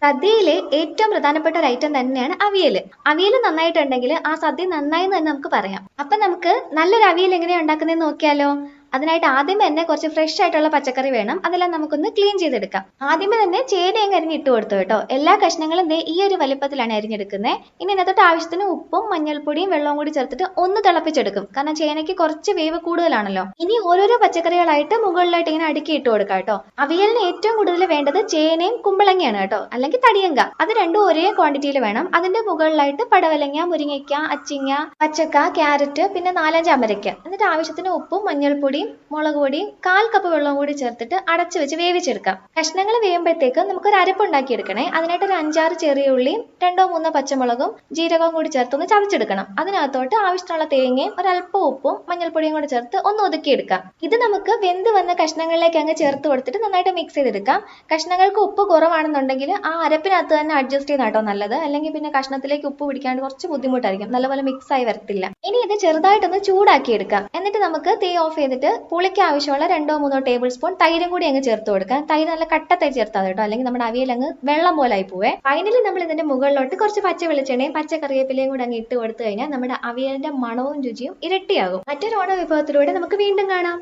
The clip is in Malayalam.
സദ്യയിലെ ഏറ്റവും പ്രധാനപ്പെട്ട ഒരു ഐറ്റം തന്നെയാണ് അവിയല്. അവിയല് നന്നായിട്ടുണ്ടെങ്കിൽ ആ സദ്യ നന്നായി എന്ന് തന്നെ നമുക്ക് പറയാം. അപ്പൊ നമുക്ക് നല്ലൊരു അവിയൽ എങ്ങനെയാ ഉണ്ടാക്കുന്നതെന്ന് നോക്കിയാലോ? അതിനായിട്ട് ആദ്യമേ തന്നെ കുറച്ച് ഫ്രഷ് ആയിട്ടുള്ള പച്ചക്കറി വേണം. അതെല്ലാം നമുക്കൊന്ന് ക്ലീൻ ചെയ്തെടുക്കാം. ആദ്യമേ തന്നെ ചേനയും അരിഞ്ഞ് ഇട്ട് കൊടുത്തു കേട്ടോ. എല്ലാ കഷ്ണങ്ങളും ദേ ഈ ഒരു വലിപ്പത്തിലാണ് അരിഞ്ഞെടുക്കുന്നത്. ഇനി ഇതിനകത്തോട്ട് ആവശ്യത്തിന് ഉപ്പും മഞ്ഞൾപ്പൊടിയും വെള്ളവും കൂടി ചേർത്തിട്ട് ഒന്ന് തിളപ്പിച്ചെടുക്കും. കാരണം ചേനയ്ക്ക് കുറച്ച് വേവ് കൂടുതലാണല്ലോ. ഇനി ഓരോരോ പച്ചക്കറികളായിട്ട് മുകളിലായിട്ട് ഇങ്ങനെ അടുക്കി ഇട്ട് കൊടുക്കാം കേട്ടോ. അവിയലിന് ഏറ്റവും കൂടുതൽ വേണ്ടത് ചേനയും കുമ്പളങ്ങയാണ് കേട്ടോ, അല്ലെങ്കിൽ തടിയങ്ക. അത് രണ്ടും ഒരേ ക്വാണ്ടിറ്റിയിൽ വേണം. അതിന്റെ മുകളിലായിട്ട് പടവലങ്ങ, മുരിങ്ങയ്ക്ക, അച്ചിങ്ങ, പച്ചക്ക, ക്യാരറ്റ്, പിന്നെ 4-5 അമരയ്ക്ക. എന്നിട്ട് ആവശ്യത്തിന് ഉപ്പും മഞ്ഞൾപ്പൊടിയും മുളക് പൊടിയും 1/4 കപ്പ് വെള്ളവും കൂടി ചേർത്തിട്ട് അടച്ചു വെച്ച് വേവിച്ചെടുക്കാം. കഷ്ണങ്ങൾ വേകുമ്പോഴത്തേക്ക് നമുക്ക് ഒരു അരപ്പുണ്ടാക്കി എടുക്കണേ. അതിനായിട്ട് ഒരു 5-6 ചെറിയ ഉള്ളിയും 2-3 പച്ചമുളകും ജീരകവും കൂടി ചേർത്തൊന്ന് ചതച്ചെടുക്കണം. അതിനകത്തോട്ട് ആവശ്യമുള്ള തേങ്ങയും ഒരല്പം ഉപ്പും മഞ്ഞൾപ്പൊടിയും കൂടി ചേർത്ത് ഒന്ന് ഒതുക്കിയെടുക്കാം. ഇത് നമുക്ക് വെന്ത് വന്ന കഷ്ണങ്ങളിലേക്ക് അങ്ങ് ചേർത്ത് കൊടുത്തിട്ട് നന്നായിട്ട് മിക്സ് ചെയ്തെടുക്കാം. കഷ്ണങ്ങൾക്ക് ഉപ്പ് കുറവാണെന്നുണ്ടെങ്കിൽ ആ അരപ്പിനകത്ത് തന്നെ അഡ്ജസ്റ്റ് ചെയ്യുന്നതാട്ടോ നല്ലത്. അല്ലെങ്കിൽ പിന്നെ കഷ്ണത്തിലേക്ക് ഉപ്പ് പിടിക്കാണ്ട് കുറച്ച് ബുദ്ധിമുട്ടായിരിക്കും, നല്ലപോലെ മിക്സ് ആയി വരത്തില്ല. ഇനി ഇത് ചെറുതായിട്ടൊന്ന് ചൂടാക്കി എടുക്കാം. എന്നിട്ട് നമുക്ക് തീ ഓഫ് ചെയ്തിട്ട് പുളിക്ക് ആവശ്യമുള്ള 2-3 ടേബിൾ സ്പൂൺ തൈരും കൂടി അങ്ങ് ചേർത്ത് കൊടുക്കാം. തൈര് നല്ല കട്ട തൈര് ചേർത്താൽ കേട്ടോ, അല്ലെങ്കിൽ നമ്മുടെ അവിയൽ അങ്ങ് വെള്ളം പോലെ ആയി പോവേ. ഫൈനലി നമ്മൾ ഇതിന്റെ മുകളിലോട്ട് കുറച്ച് പച്ച വെളിച്ചെണ്ണയും പച്ചക്കറിവേപ്പിലയും കൂടി അങ്ങ് ഇട്ട് കൊടുത്തു കഴിഞ്ഞാൽ നമ്മുടെ അവിയലിന്റെ മണവും രുചിയും ഇരട്ടിയാകും. മറ്റൊരു ഓണ വിഭവത്തിലൂടെ നമുക്ക് വീണ്ടും കാണാം.